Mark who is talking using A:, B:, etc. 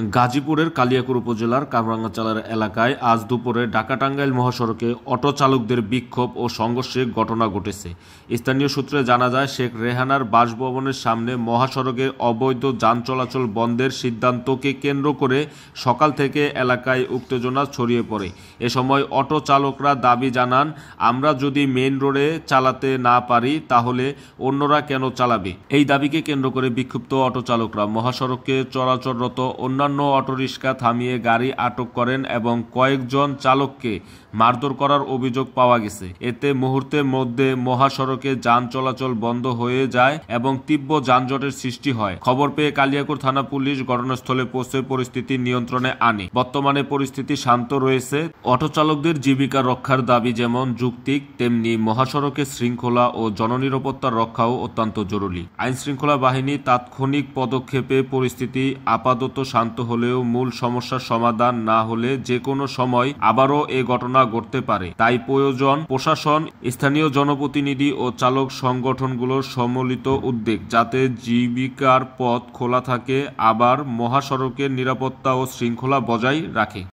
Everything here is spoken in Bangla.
A: গাজীপুরের কালিয়াকৈর উপজেলার কামরাঙ্গাচালার এলাকায় আজ দুপুরে ঢাকা-টাঙ্গাইল মহাসড়কে অটো চালকদের বিক্ষোভ ও সংঘর্ষে ঘটনা ঘটেছে। স্থানীয় সূত্রে জানা যায়, শেখ রেহানার বাসভবনের সামনে মহাসড়কে অবৈধ যান চলাচল বন্ধের সিদ্ধান্তকে কেন্দ্র করে সকাল থেকে এলাকায় উত্তেজনা ছড়িয়ে পড়ে। এ সময় অটো চালকরা দাবি জানান, আমরা যদি মেইন রোডে চালাতে না পারি তাহলে অন্যরা কেন চালাবে। এই দাবিকে কেন্দ্র করে বিক্ষুব্ধ অটো চালকরা মহাসড়কে চলাচলরত অন্যান্য অটোরিক্সা থামিয়ে গাড়ি আটক করেন এবং কয়েকজন চালককে মারধর করার অভিযোগ পাওয়া গেছে। এতে মুহূর্তের মধ্যে মহাসড়কে যান চলাচল বন্ধ হয়ে যায় এবং তীব্র যানজটের সৃষ্টি হয়। খবর পেয়ে কালিয়াকৈর থানা পুলিশ ঘটনাস্থলে পৌঁছে পরিস্থিতি নিয়ন্ত্রণে আনে। বর্তমানে পরিস্থিতি শান্ত রয়েছে। অটো চালকদের জীবিকা রক্ষার দাবি যেমন যৌক্তিক, তেমনি মহাসড়কে শৃঙ্খলা ও জননিরাপত্তা রক্ষাও অত্যন্ত জরুরি। আইন শৃঙ্খলা বাহিনী তাৎক্ষণিক পদক্ষেপে পরিস্থিতি আপাতত শান্ত হলেও মূল সমস্যার সমাধান না হলে যে কোনো সময় আবারও এ ঘটনা ঘটতে পারে। তাই প্রয়োজন প্রশাসন, স্থানীয় জনপ্রতিনিধি ও চালক সংগঠনগুলোর সম্মিলিত উদ্যোগ, যাতে জীবিকার পথ খোলা থাকে, আবার মহাসড়কের নিরাপত্তা ও শৃঙ্খলা বজায় রাখে।